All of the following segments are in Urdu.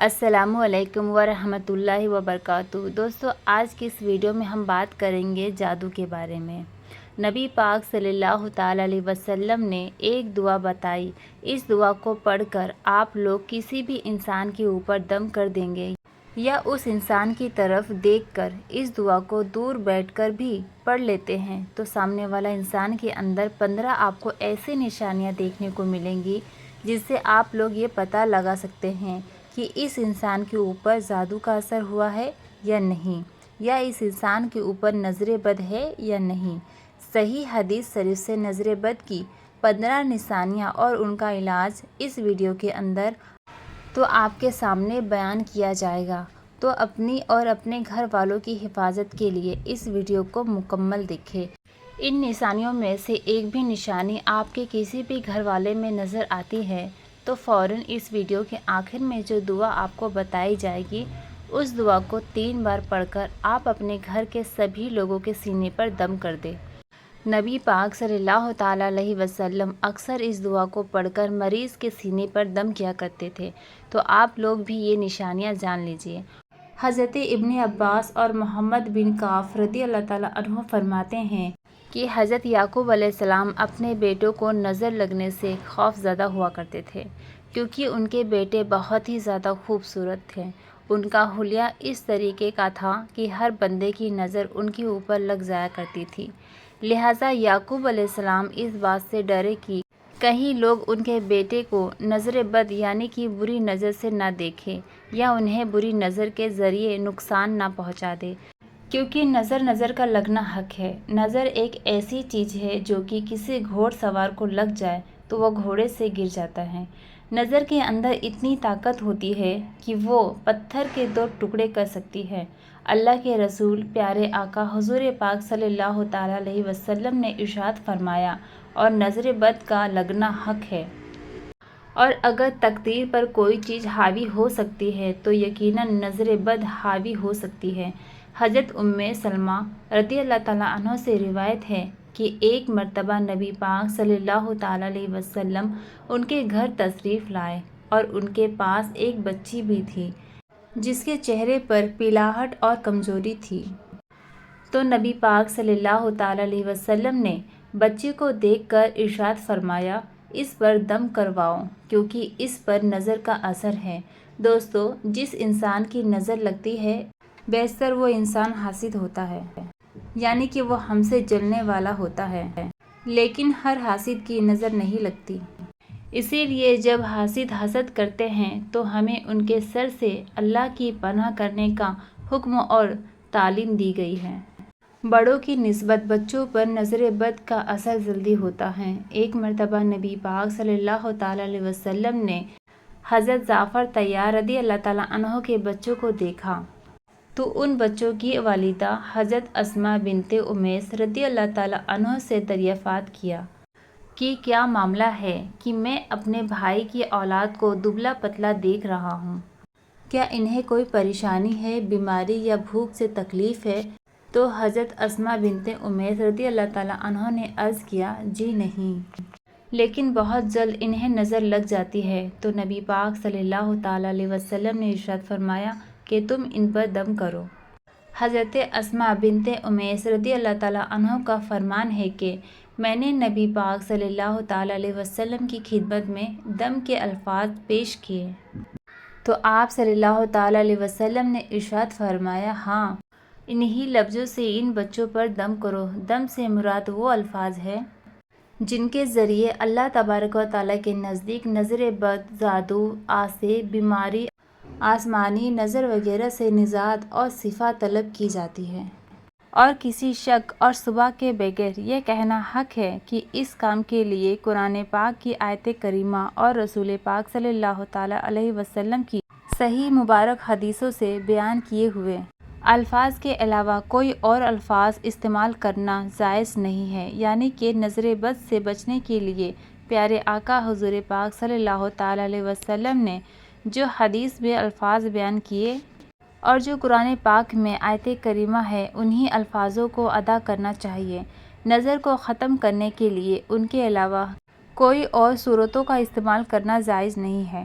السلام علیکم ورحمۃ اللہ وبرکاتہ۔ دوستو، آج کی اس ویڈیو میں ہم بات کریں گے جادو کے بارے میں۔ نبی پاک صلی اللہ تعالیٰ علیہ وسلم نے ایک دعا بتائی۔ اس دعا کو پڑھ کر آپ لوگ کسی بھی انسان کے اوپر دم کر دیں گے یا اس انسان کی طرف دیکھ کر اس دعا کو دور بیٹھ کر بھی پڑھ لیتے ہیں تو سامنے والا انسان کے اندر 15 آپ کو ایسی نشانیاں دیکھنے کو ملیں گی جس سے آپ لوگ یہ پتہ لگا سکتے ہیں کہ اس انسان کے اوپر جادو کا اثر ہوا ہے یا نہیں، یا اس انسان کے اوپر نظر بد ہے یا نہیں۔ صحیح حدیث شریف سے نظر بد کی 15 نشانیاں اور ان کا علاج اس ویڈیو کے اندر تو آپ کے سامنے بیان کیا جائے گا، تو اپنی اور اپنے گھر والوں کی حفاظت کے لیے اس ویڈیو کو مکمل دیکھیں۔ ان نشانیوں میں سے ایک بھی نشانی آپ کے کسی بھی گھر والے میں نظر آتی ہے تو فوراً اس ویڈیو کے آخر میں جو دعا آپ کو بتائی جائے گی اس دعا کو 3 بار پڑھ کر آپ اپنے گھر کے سبھی لوگوں کے سینے پر دم کر دیں۔ نبی پاک صلی اللہ تعالیٰ علیہ وسلم اکثر اس دعا کو پڑھ کر مریض کے سینے پر دم کیا کرتے تھے، تو آپ لوگ بھی یہ نشانیاں جان لیجئے۔ حضرت ابن عباس اور محمد بن کعب رضی اللہ تعالیٰ عنہ فرماتے ہیں کہ حضرت یعقوب علیہ السلام اپنے بیٹوں کو نظر لگنے سے خوف زدہ ہوا کرتے تھے، کیونکہ ان کے بیٹے بہت ہی زیادہ خوبصورت تھے۔ ان کا حلیہ اس طریقے کا تھا کہ ہر بندے کی نظر ان کے اوپر لگ جایا کرتی تھی، لہٰذا یعقوب علیہ السلام اس بات سے ڈرے کہ کہیں لوگ ان کے بیٹے کو نظر بد یعنی کہ بری نظر سے نہ دیکھیں یا انہیں بری نظر کے ذریعے نقصان نہ پہنچا دے، کیونکہ نظر کا لگنا حق ہے۔ نظر ایک ایسی چیز ہے جو کہ کسی گھوڑ سوار کو لگ جائے تو وہ گھوڑے سے گر جاتا ہے۔ نظر کے اندر اتنی طاقت ہوتی ہے کہ وہ پتھر کے 2 ٹکڑے کر سکتی ہے۔ اللہ کے رسول پیارے آقا حضور پاک صلی اللہ تعالیٰ علیہ وسلم نے ارشاد فرمایا، اور نظر بد کا لگنا حق ہے، اور اگر تقدیر پر کوئی چیز حاوی ہو سکتی ہے تو یقیناً نظر بد حاوی ہو سکتی ہے۔ حضرت ام سلمہ رضی اللہ تعالیٰ عنہ سے روایت ہے کہ ایک مرتبہ نبی پاک صلی اللہ تعالیٰ علیہ وسلم ان کے گھر تشریف لائے اور ان کے پاس ایک بچی بھی تھی جس کے چہرے پر پیلاہٹ اور کمزوری تھی، تو نبی پاک صلی اللہ تعالیٰ علیہ وسلم نے بچی کو دیکھ کر ارشاد فرمایا، اس پر دم کرواؤ کیونکہ اس پر نظر کا اثر ہے۔ دوستو، جس انسان کی نظر لگتی ہے بیشتر وہ انسان حاسد ہوتا ہے، یعنی کہ وہ ہم سے جلنے والا ہوتا ہے، لیکن ہر حاسد کی نظر نہیں لگتی۔ اسی لیے جب حاسد حسد کرتے ہیں تو ہمیں ان کے سر سے اللہ کی پناہ کرنے کا حکم اور تعلیم دی گئی ہے۔ بڑوں کی نسبت بچوں پر نظر بد کا اثر جلدی ہوتا ہے۔ ایک مرتبہ نبی پاک صلی اللہ تعالیٰ علیہ وسلم نے حضرت جعفر طیار رضی اللہ تعالیٰ عنہ کے بچوں کو دیکھا تو ان بچوں کی والدہ حضرت اسماء بنت امیس رضی اللہ تعالیٰ عنہ سے دریافت کیا کہ کیا معاملہ ہے کہ میں اپنے بھائی کی اولاد کو دبلا پتلا دیکھ رہا ہوں، کیا انہیں کوئی پریشانی ہے، بیماری یا بھوک سے تکلیف ہے؟ تو حضرت اسماء بنت امیس رضی اللہ تعالیٰ عنہ نے عرض کیا، جی نہیں، لیکن بہت جلد انہیں نظر لگ جاتی ہے۔ تو نبی پاک صلی اللہ تعالیٰ علیہ وسلم نے ارشاد فرمایا کہ تم ان پر دم کرو۔ حضرت اسماء بنت امیس رضی اللہ تعالیٰ عنہ کا فرمان ہے کہ میں نے نبی پاک صلی اللہ تعالیٰ علیہ وسلم کی خدمت میں دم کے الفاظ پیش کیے تو آپ صلی اللہ تعالیٰ علیہ وسلم نے ارشاد فرمایا، ہاں، انہی لفظوں سے ان بچوں پر دم کرو۔ دم سے مراد وہ الفاظ ہے جن کے ذریعے اللہ تبارک و تعالیٰ کے نزدیک نظر بد، جادو، عاصی، بیماری، آسمانی نظر وغیرہ سے نجات اور شفا طلب کی جاتی ہے، اور کسی شک اور شبہ کے بغیر یہ کہنا حق ہے کہ اس کام کے لیے قرآن پاک کی آیت کریمہ اور رسول پاک صلی اللہ تعالیٰ علیہ وسلم کی صحیح مبارک حدیثوں سے بیان کیے ہوئے الفاظ کے علاوہ کوئی اور الفاظ استعمال کرنا جائز نہیں ہے، یعنی کہ نظر بد سے بچنے کے لیے پیارے آقا حضور پاک صلی اللہ تعالیٰ علیہ وسلم نے جو حدیث میں الفاظ بیان کیے اور جو قرآن پاک میں آیت کریمہ ہے انہی الفاظوں کو ادا کرنا چاہیے۔ نظر کو ختم کرنے کے لیے ان کے علاوہ کوئی اور صورتوں کا استعمال کرنا جائز نہیں ہے،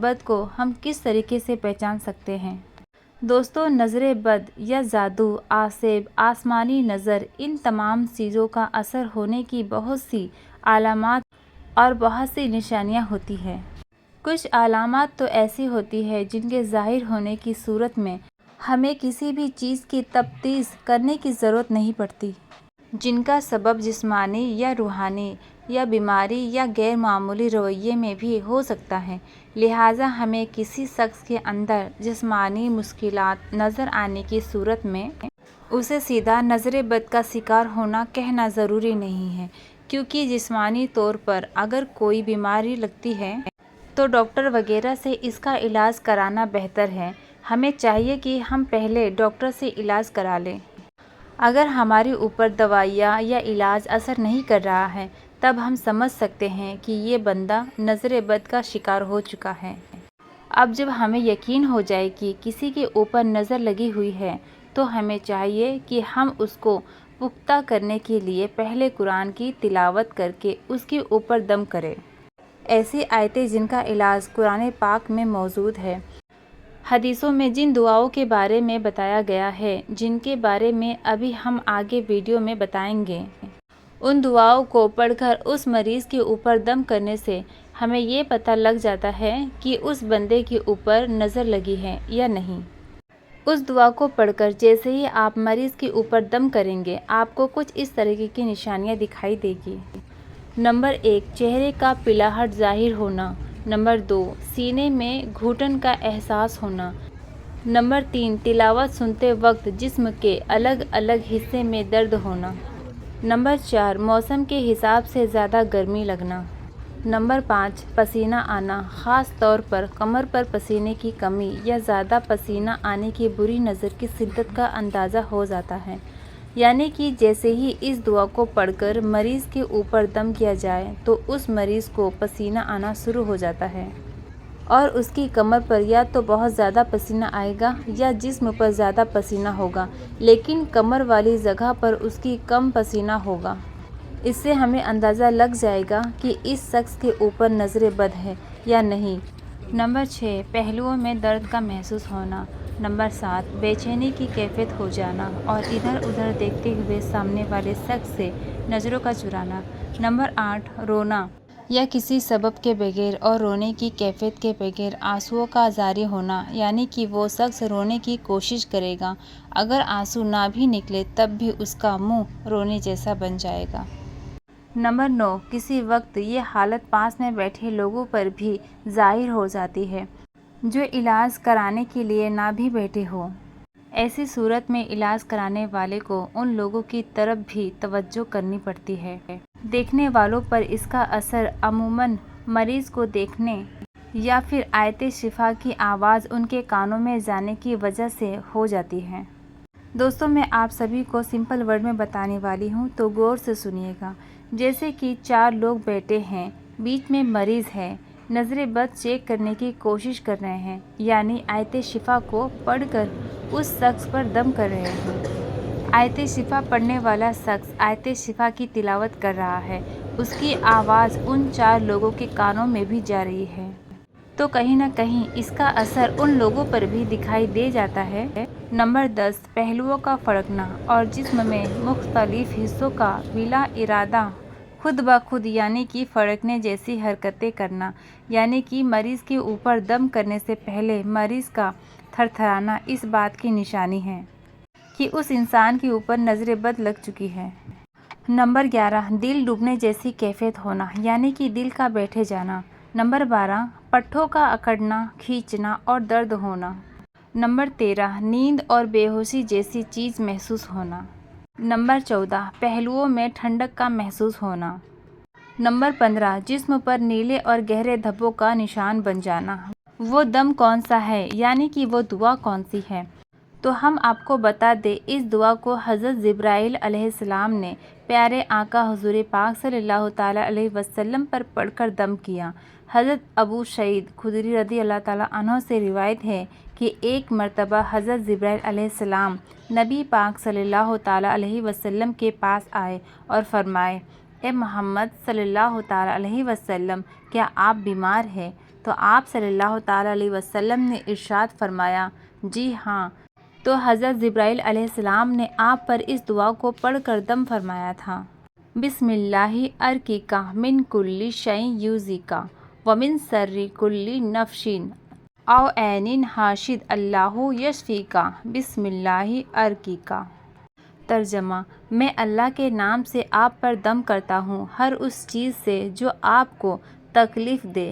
بد کو ہم کس طریقے سے پہچان سکتے ہیں۔ دوستو نظر بد یا جادو، آسیب، آسمانی نظر، ان تمام چیزوں کا اثر ہونے کی بہت سی علامات اور بہت سی نشانیاں ہوتی ہیں۔ کچھ علامات تو ایسی ہوتی ہے جن کے ظاہر ہونے کی صورت میں ہمیں کسی بھی چیز کی تفتیش کرنے کی ضرورت نہیں پڑتی، جن کا سبب جسمانی یا روحانی یا بیماری یا غیر معمولی رویے میں بھی ہو سکتا ہے۔ لہٰذا ہمیں کسی شخص کے اندر جسمانی مشکلات نظر آنے کی صورت میں اسے سیدھا نظر بد کا شکار ہونا کہنا ضروری نہیں ہے، کیونکہ جسمانی طور پر اگر کوئی بیماری لگتی ہے تو ڈاکٹر وغیرہ سے اس کا علاج کرانا بہتر ہے۔ ہمیں چاہیے کہ ہم پہلے ڈاکٹر سے علاج کرا لیں۔ اگر ہمارے اوپر دوائیاں یا علاج اثر نہیں کر رہا ہے تب ہم سمجھ سکتے ہیں کہ یہ بندہ نظر بد کا شکار ہو چکا ہے۔ اب جب ہمیں یقین ہو جائے کہ کسی کے اوپر نظر لگی ہوئی ہے تو ہمیں چاہیے کہ ہم اس کو پختہ کرنے کے لیے پہلے قرآن کی تلاوت کر کے اس کے اوپر دم کریں۔ ایسی آیتیں جن کا علاج قرآن پاک میں موجود ہے، حدیثوں میں جن دعاؤں کے بارے میں بتایا گیا ہے، جن کے بارے میں ابھی ہم آگے ویڈیو میں بتائیں گے، ان دعاؤں کو پڑھ کر اس مریض کے اوپر دم کرنے سے ہمیں یہ پتہ لگ جاتا ہے کہ اس بندے کے اوپر نظر لگی ہے یا نہیں۔ اس دعا کو پڑھ کر جیسے ہی آپ مریض کے اوپر دم کریں گے آپ کو کچھ اس طریقے کی نشانیاں دکھائی دے گی۔ نمبر 1، چہرے کا پلاہٹ ظاہر ہونا۔ نمبر 2، سینے میں گھٹن کا احساس ہونا۔ نمبر 3، تلاوت سنتے وقت جسم کے الگ الگ حصے میں درد ہونا۔ نمبر 4، موسم کے حساب سے زیادہ گرمی لگنا۔ نمبر 5، پسینہ آنا، خاص طور پر کمر پر پسینے کی کمی یا زیادہ پسینہ آنے کی بری نظر کی شدت کا اندازہ ہو جاتا ہے، یعنی کہ جیسے ہی اس دعا کو پڑھ کر مریض کے اوپر دم کیا جائے تو اس مریض کو پسینہ آنا شروع ہو جاتا ہے اور اس کی کمر پر یا تو بہت زیادہ پسینہ آئے گا یا جسم پر زیادہ پسینہ ہوگا، لیکن کمر والی جگہ پر اس کی کم پسینہ ہوگا۔ اس سے ہمیں اندازہ لگ جائے گا کہ اس شخص کے اوپر نظر بد ہے یا نہیں۔ نمبر 6، پہلوؤں میں درد کا محسوس ہونا۔ نمبر 7، بے چینی کی کیفیت ہو جانا اور ادھر ادھر دیکھتے ہوئے سامنے والے شخص سے نظروں کا چرانا۔ نمبر 8، رونا یا کسی سبب کے بغیر اور رونے کی کیفیت کے بغیر آنسوؤں کا جاری ہونا، یعنی کہ وہ شخص رونے کی کوشش کرے گا، اگر آنسو نہ بھی نکلے تب بھی اس کا منہ رونے جیسا بن جائے گا۔ نمبر 9، کسی وقت یہ حالت پاس میں بیٹھے لوگوں پر بھی ظاہر ہو جاتی ہے جو علاج کرانے کے لیے نہ بھی بیٹھے ہوں۔ ایسی صورت میں علاج کرانے والے کو ان لوگوں کی طرف بھی توجہ کرنی پڑتی ہے۔ دیکھنے والوں پر اس کا اثر عموماً مریض کو دیکھنے یا پھر آیت شفا کی آواز ان کے کانوں میں جانے کی وجہ سے ہو جاتی ہے۔ دوستو میں آپ سبھی کو سمپل ورڈ میں بتانے والی ہوں تو غور سے سنیے گا۔ جیسے کہ 4 لوگ بیٹھے ہیں، بیچ میں مریض ہے، نظر بد چیک کرنے کی کوشش کر رہے ہیں، یعنی آیت شفا کو پڑھ کر اس شخص پر دم کر رہے ہیں۔ آیت شفا پڑھنے والا شخص آیت شفا کی تلاوت کر رہا ہے، اس کی آواز ان 4 لوگوں کے کانوں میں بھی جا رہی ہے، تو کہیں نہ کہیں اس کا اثر ان لوگوں پر بھی دکھائی دے جاتا ہے۔ نمبر 10، پہلوؤں کا پھڑکنا اور جسم میں مختلف حصوں کا بلا ارادہ خود بخود یعنی کہ پھڑکنے جیسی حرکتیں کرنا، یعنی کہ مریض کے اوپر دم کرنے سے پہلے مریض کا تھرتھرانا اس بات کی نشانی ہے کہ اس انسان کے اوپر نظر بد لگ چکی ہے۔ نمبر 11، دل ڈوبنے جیسی کیفیت ہونا، یعنی کہ دل کا بیٹھے جانا۔ نمبر 12، پٹھوں کا اکڑنا، کھینچنا اور درد ہونا۔ نمبر 13، نیند اور بے ہوشی جیسی چیز محسوس ہونا۔ نمبر 14، پہلوؤں میں ٹھنڈک کا محسوس ہونا۔ نمبر 15، جسم پر نیلے اور گہرے دھبوں کا نشان بن جانا۔ وہ دم کون سا ہے، یعنی کہ وہ دعا کون سی ہے، تو ہم آپ کو بتا دیں اس دعا کو حضرت جبرائیل علیہ السلام نے پیارے آقا حضور پاک صلی اللہ تعالیٰ علیہ وسلم پر پڑھ کر دم کیا۔ حضرت ابو سعید خدری رضی اللہ تعالیٰ عنہ سے روایت ہے کہ ایک مرتبہ حضرت جبرائیل علیہ السلام نبی پاک صلی اللہ تعالیٰ علیہ وسلم کے پاس آئے اور فرمائے اے محمد صلی اللہ تعالیٰ علیہ وسلم، کیا آپ بیمار ہیں؟ تو آپ صلی اللہ تعالیٰ علیہ وسلم نے ارشاد فرمایا، جی ہاں۔ تو حضرت جبرائیل علیہ السلام نے آپ پر اس دعا کو پڑھ کر دم فرمایا تھا، بسم اللہ ارقیکا من کل شیء یؤذیکا ومن شر کل نفس او عین حاسد اللہ یشفیکا بسم اللہ ارقیکا۔ ترجمہ: میں اللہ کے نام سے آپ پر دم کرتا ہوں، ہر اس چیز سے جو آپ کو تکلیف دے،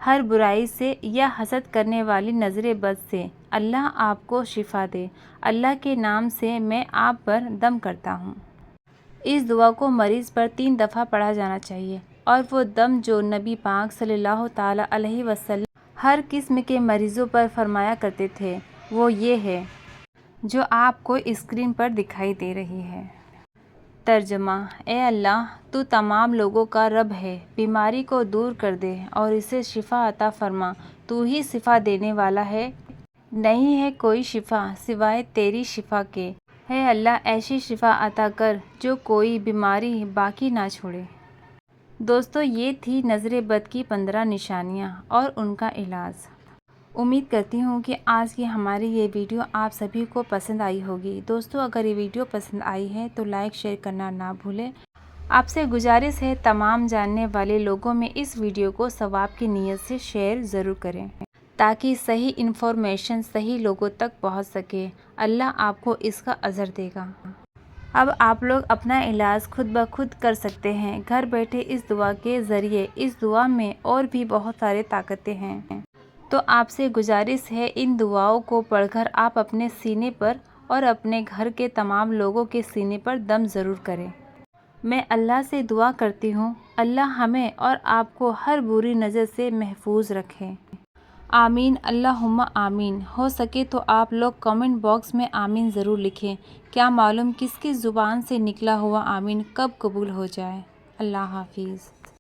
ہر برائی سے یا حسد کرنے والی نظر بد سے، اللہ آپ کو شفا دے۔ اللہ کے نام سے میں آپ پر دم کرتا ہوں۔ اس دعا کو مریض پر 3 دفعہ پڑھا جانا چاہیے، اور وہ دم جو نبی پاک صلی اللہ تعالیٰ علیہ وسلم ہر قسم کے مریضوں پر فرمایا کرتے تھے وہ یہ ہے جو آپ کو اسکرین پر دکھائی دے رہی ہے۔ ترجمہ: اے اللہ، تو تمام لوگوں کا رب ہے، بیماری کو دور کر دے اور اسے شفا عطا فرما۔ تو ہی شفا دینے والا ہے، نہیں ہے کوئی شفا سوائے تیری شفا کے۔ اے اللہ، ایسی شفا عطا کر جو کوئی بیماری باقی نہ چھوڑے۔ دوستو، یہ تھی نظر بد کی 15 نشانیاں اور ان کا علاج۔ امید کرتی ہوں کہ آج کی ہماری یہ ویڈیو آپ سبھی کو پسند آئی ہوگی۔ دوستو، اگر یہ ویڈیو پسند آئی ہے تو لائک شیئر کرنا نہ بھولیں۔ آپ سے گزارش ہے تمام جاننے والے لوگوں میں اس ویڈیو کو ثواب کی نیت سے شیئر ضرور کریں تاکہ صحیح انفارمیشن صحیح لوگوں تک پہنچ سکے۔ اللہ آپ کو اس کا اجر دے گا۔ اب آپ لوگ اپنا علاج خود بخود کر سکتے ہیں گھر بیٹھے اس دعا کے ذریعے۔ اس دعا میں اور بھی بہت سارے طاقتیں ہیں، تو آپ سے گزارش ہے ان دعاؤں کو پڑھ کر آپ اپنے سینے پر اور اپنے گھر کے تمام لوگوں کے سینے پر دم ضرور کریں۔ میں اللہ سے دعا کرتی ہوں اللہ ہمیں اور آپ کو ہر بری نظر سے محفوظ رکھے۔ آمین، اللہم آمین۔ ہو سکے تو آپ لوگ کامنٹ باکس میں آمین ضرور لکھیں، کیا معلوم کس کی زبان سے نکلا ہوا آمین کب قبول ہو جائے۔ اللہ حافظ۔